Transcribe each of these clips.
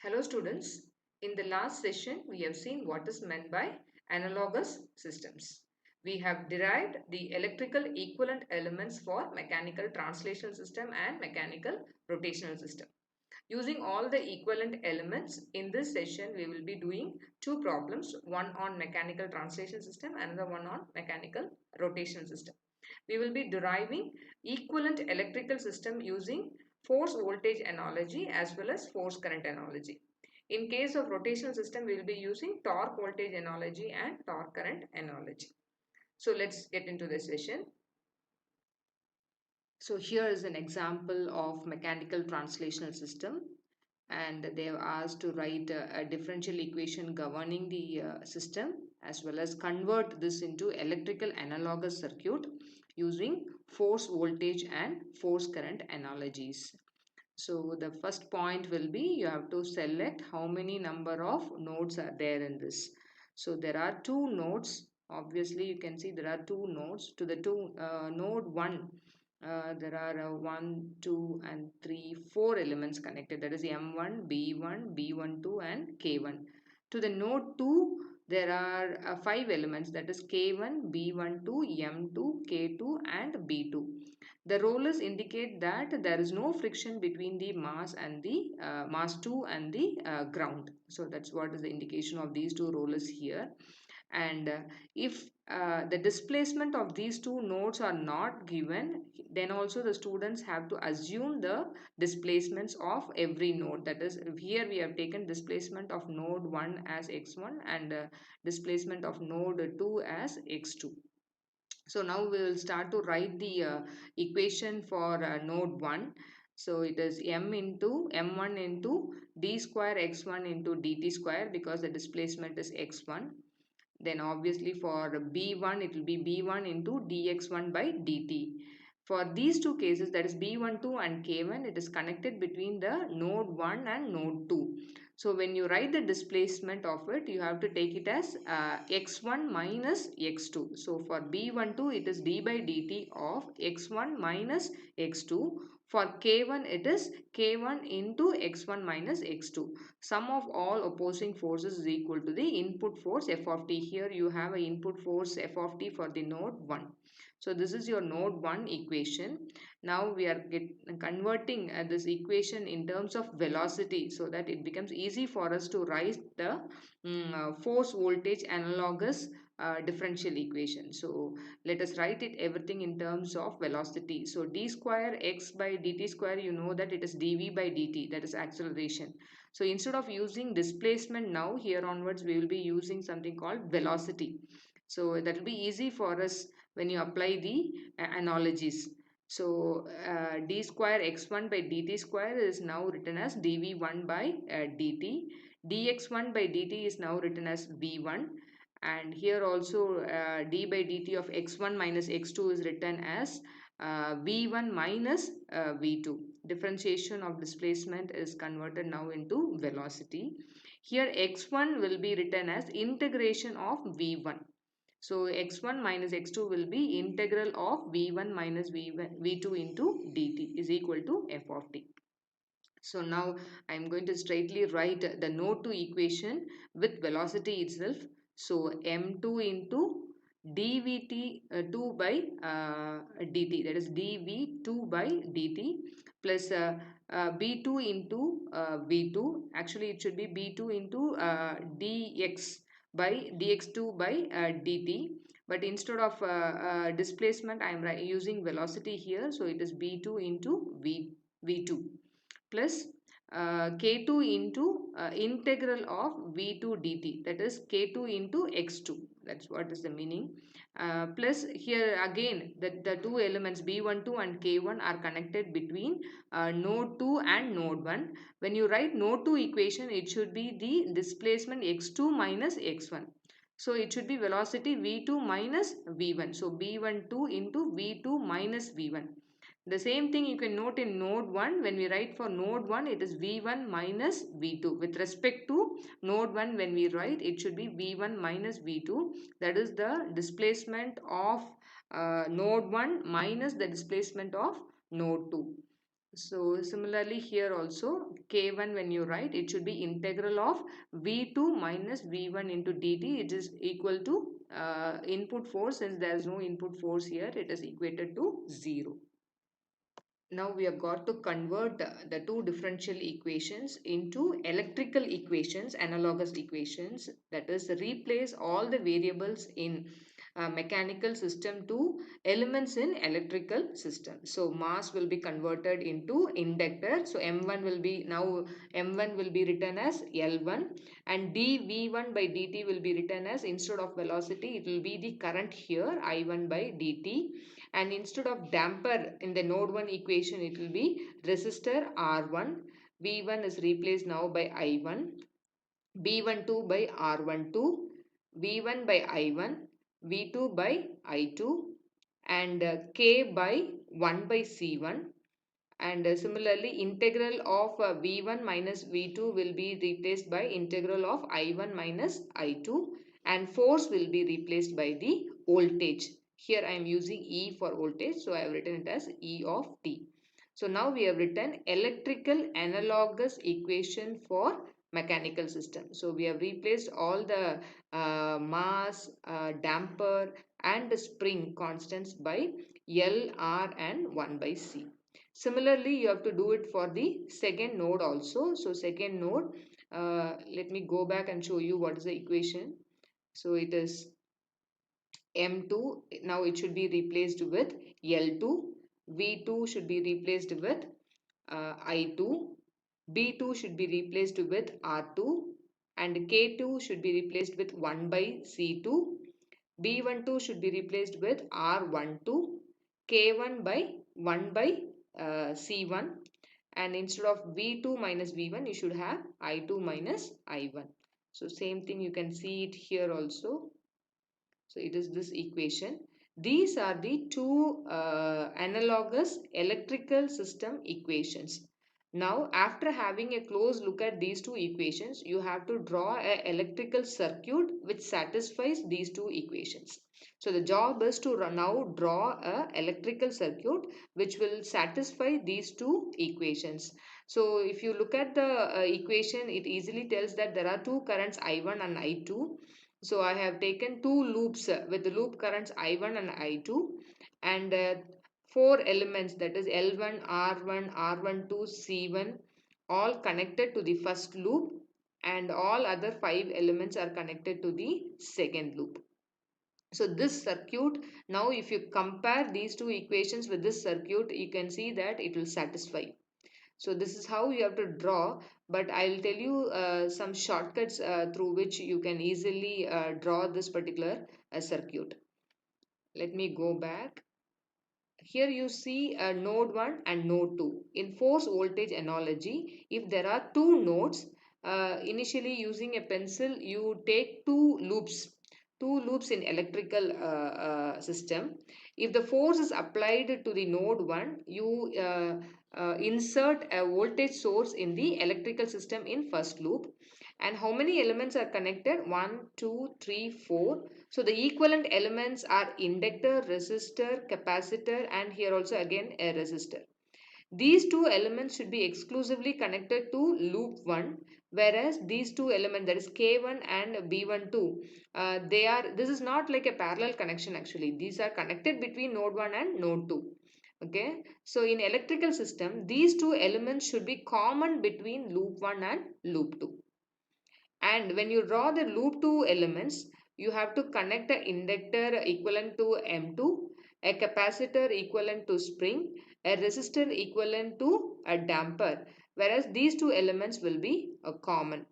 Hello students, in the last session we have seen what is meant by analogous systems. We have derived the electrical equivalent elements for mechanical translational system and mechanical rotational system. Using all the equivalent elements in this session we will be doing two problems, one on mechanical translation system, another one on mechanical rotational system. We will be deriving equivalent electrical system using force voltage analogy as well as force current analogy. In case of rotational system, we will be using torque voltage analogy and torque current analogy. So let's get into the session. So here is an example of mechanical translational system, and they have asked to write a differential equation governing the system as well as convert this into electrical analogous circuit using force voltage and force current analogies. So the first point will be you have to select how many number of nodes are there in this. So there are two nodes. Obviously you can see there are two nodes. To the node 1 there are 1, 2 and 3, 4 elements connected, that is M1, B1, B12 and K1. To the node 2 there are 5 elements, that is K1, B12, M2, K2 and B2. The rollers indicate that there is no friction between the mass and the mass 2 and the ground. So that's what is the indication of these two rollers here. And if the displacement of these two nodes are not given, then also the students have to assume the displacements of every node. That is, here we have taken displacement of node 1 as x1 and displacement of node 2 as x2. So now we will start to write the equation for node 1. So it is m1 into d square x1 into dt square, because the displacement is x1. Then obviously for b1 it will be b1 into dx1 by dt. For these two cases, that is b12 and k1, it is connected between the node 1 and node 2. So when you write the displacement of it, you have to take it as x1 minus x2. So for b12 it is d by dt of x1 minus x2. For k1 it is k1 into x1 minus x2. Sum of all opposing forces is equal to the input force f of t. Here you have an input force f of t for the node 1. So this is your node 1 equation. Now we are converting this equation in terms of velocity, so that it becomes easy for us to write the force voltage analogous differential equation. So let us write it everything in terms of velocity. So d square x by dt square, you know that it is dv by dt, that is acceleration. So instead of using displacement, now here onwards we will be using something called velocity. So that will be easy for us when you apply the analogies. So d square x1 by dt square is now written as dv1 by dt. dx1 by dt is now written as v1. And here also d by dt of x1 minus x2 is written as v1 minus v2. Differentiation of displacement is converted now into velocity. Here x1 will be written as integration of v1. So x1 minus x2 will be integral of v1 minus v2 into dt is equal to f of t. So now I am going to straightly write the node 2 equation with velocity itself. So m2 into dvt 2 by dt, that is dv2 by dt, plus b2 into v2. Actually it should be b2 into dx by dx2 by dt, but instead of displacement I am using velocity here, so it is b2 into v2 plus k2 into integral of v2 dt, that is k2 into x2. That's what is the meaning. Plus here again the two elements b12 and k1 are connected between node 2 and node 1. When you write node 2 equation, it should be the displacement x2 minus x1. So it should be velocity v2 minus v1. So b12 into v2 minus v1. The same thing you can note in node 1. When we write for node 1, it is v1 minus v2. With respect to node 1, when we write, it should be v1 minus v2. That is the displacement of node 1 minus the displacement of node 2. So similarly here also K1 when you write it should be integral of V2 minus V1 into dt. It is equal to input force. Since there is no input force here, it is equated to 0. Now we have got to convert the two differential equations into electrical equations, analogous equations. That is, replace all the variables in mechanical system to elements in electrical system. So mass will be converted into inductor. So M1 will be now M1 will be written as L1, and dV1 by dt will be written as, instead of velocity it will be the current here, I1 by dt, and instead of damper in the node 1 equation it will be resistor R1. V1 is replaced now by I1, B12 by R12, V1 by I1, V2 by I2, and K by 1 by C1. And similarly integral of v1 minus v2 will be replaced by integral of i1 minus i2, and force will be replaced by the voltage. Here I am using E for voltage, so I have written it as E of t. So now we have written electrical analogous equation for mechanical system. So we have replaced all the mass, damper and the spring constants by L, R and 1 by C. Similarly, you have to do it for the second node also. So second node, let me go back and show you what is the equation. So it is M2. Now it should be replaced with L2. V2 should be replaced with I2. B2 should be replaced with R2. And K2 should be replaced with 1 by C2. B12 should be replaced with R12, K1 by 1 by C1, and instead of V2 minus V1 you should have I2 minus I1. So same thing you can see it here also. So it is this equation. These are the two analogous electrical system equations. Now, after having a close look at these two equations, you have to draw an electrical circuit which satisfies these two equations. So the job is to now draw a electrical circuit which will satisfy these two equations. So if you look at the equation, it easily tells that there are two currents I1 and I2. So I have taken two loops with the loop currents I1 and I2, and four elements, that is L1, R1, R12, C1, all connected to the first loop, and all other five elements are connected to the second loop. So this circuit, now if you compare these two equations with this circuit, you can see that it will satisfy. So this is how you have to draw, but I'll tell you some shortcuts through which you can easily draw this particular circuit. Let me go back. Here you see node 1 and node 2. In force voltage analogy, if there are two nodes, initially using a pencil, you take two loops in electrical system. If the force is applied to the node 1, you insert a voltage source in the electrical system in first loop. And how many elements are connected? 1, 2, 3, 4. So the equivalent elements are inductor, resistor, capacitor, and here also again a resistor. These two elements should be exclusively connected to loop 1, whereas these two elements, that is K1 and B12, this is not like a parallel connection actually. These are connected between node 1 and node 2. Okay, so in electrical system, these two elements should be common between loop 1 and loop 2. And when you draw the loop 2 elements, you have to connect an inductor equivalent to M2, a capacitor equivalent to spring, a resistor equivalent to a damper. Whereas these two elements will be common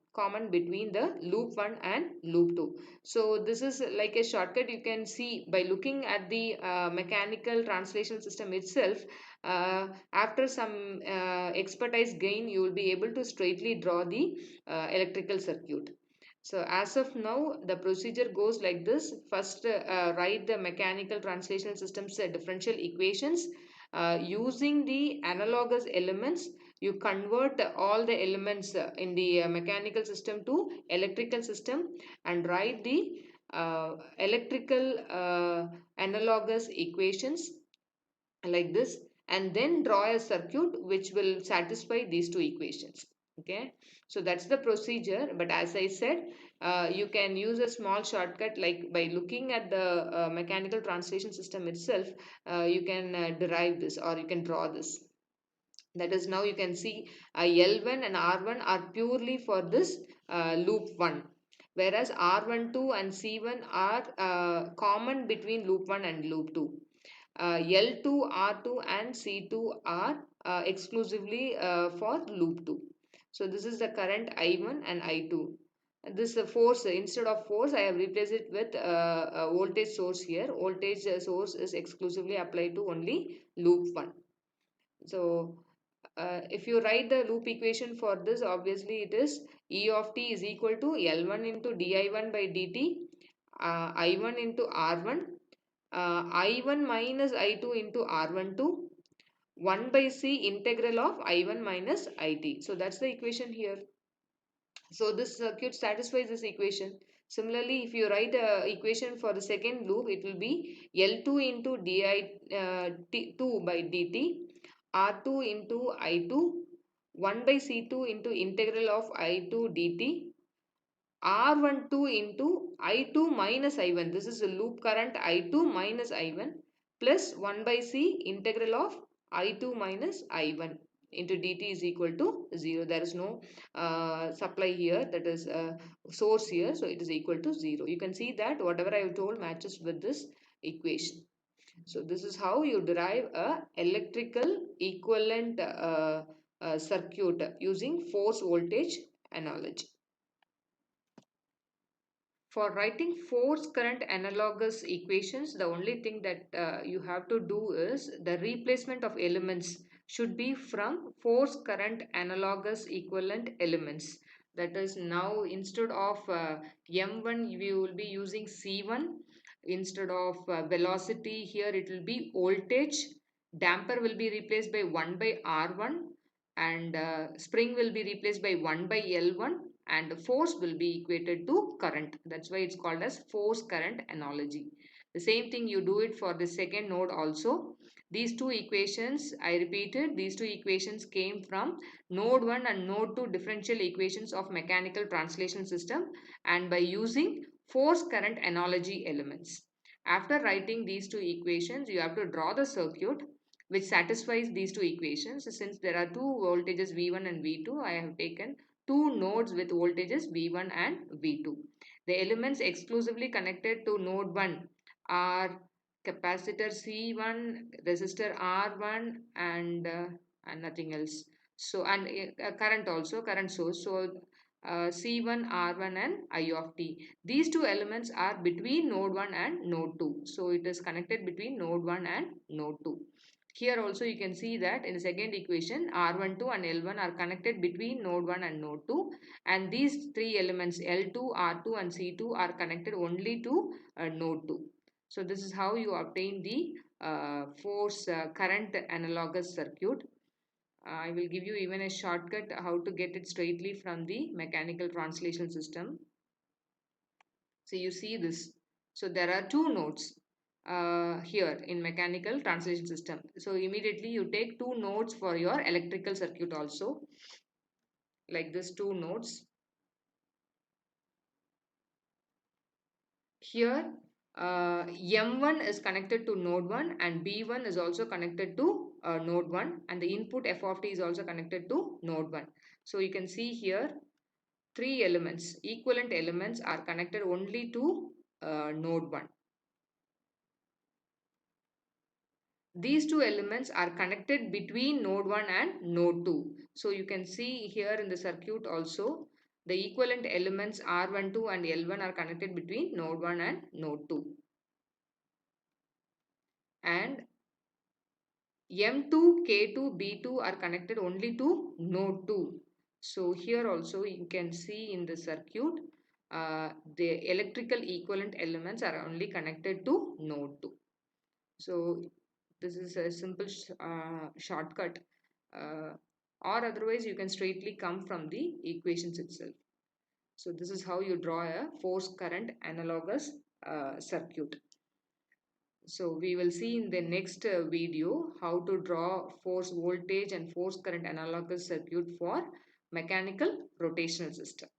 between the loop 1 and loop 2. So this is like a shortcut you can see by looking at the mechanical translation system itself. After some expertise gain, you will be able to straightly draw the electrical circuit. So as of now, the procedure goes like this. First, write the mechanical translation system's differential equations. Using the analogous elements, you convert all the elements in the mechanical system to electrical system and write the electrical analogous equations like this. and then draw a circuit which will satisfy these two equations. Okay, so that's the procedure. But as I said, you can use a small shortcut, like by looking at the mechanical translation system itself. You can derive this, or you can draw this. That is, now you can see L1 and R1 are purely for this loop 1, whereas R12 and C1 are common between loop 1 and loop 2. L2, R2 and C2 are exclusively for loop 2. So this is the current I1 and I2. This force, instead of force, I have replaced it with a voltage source here. Voltage source is exclusively applied to only loop 1. So if you write the loop equation for this, obviously it is E of t is equal to L1 into di1 by dt, I1 into R1, I1 minus I2 into R12, 1 by C integral of I1 minus IT. So that's the equation here. So this circuit satisfies this equation. Similarly, if you write the equation for the second loop, it will be L2 into di2 by dt, R2 into I2, 1 by C2 into integral of I2 dt, R12 into I2 minus I1. This is the loop current I2 minus I1, plus 1 by C integral of I2 minus I1 into dt is equal to 0. There is no supply here, that is source here, so it is equal to 0. You can see that whatever I have told matches with this equation. So this is how you derive a electrical equivalent circuit using force voltage analogy. For writing force current analogous equations, the only thing that you have to do is the replacement of elements should be from force current analogous equivalent elements. That is, now instead of M1, we will be using C1. Instead of velocity, here it will be voltage. Damper will be replaced by 1 by R1, and spring will be replaced by 1 by L1, and force will be equated to current. That's why it's called as force current analogy. The same thing you do it for the second node also. These two equations, I repeated, these two equations came from node 1 and node 2 differential equations of mechanical translation system, and by using force current analogy elements. After writing these two equations, you have to draw the circuit which satisfies these two equations. Since there are two voltages V1 and V2, I have taken two nodes with voltages V1 and V2. The elements exclusively connected to node 1 are capacitor C1, resistor R1, and nothing else. So, and current also, current source. So C1, R1 and I of t. These two elements are between node 1 and node 2. So it is connected between node 1 and node 2. Here also you can see that in the second equation, R12 and L1 are connected between node 1 and node 2, and these three elements L2, R2 and C2 are connected only to node 2. So this is how you obtain the force current analogous circuit. I will give you even a shortcut how to get it straightly from the mechanical translation system. So you see this. So there are two nodes here in mechanical translation system. So immediately you take two nodes for your electrical circuit also, like this two nodes. Here M1 is connected to node 1 and B1 is also connected to node 1, and the input f of t is also connected to node 1. So you can see here three elements, equivalent elements are connected only to node 1. These two elements are connected between node 1 and node 2. So you can see here in the circuit also, the equivalent elements R12 and L1 are connected between node 1 and node 2. And M2, K2, B2 are connected only to node 2. So here also you can see in the circuit, the electrical equivalent elements are only connected to node 2. So this is a simple shortcut, or otherwise you can straightly come from the equations itself. So this is how you draw a force current analogous circuit. So we will see in the next video how to draw force voltage and force current analogous circuit for mechanical rotational system.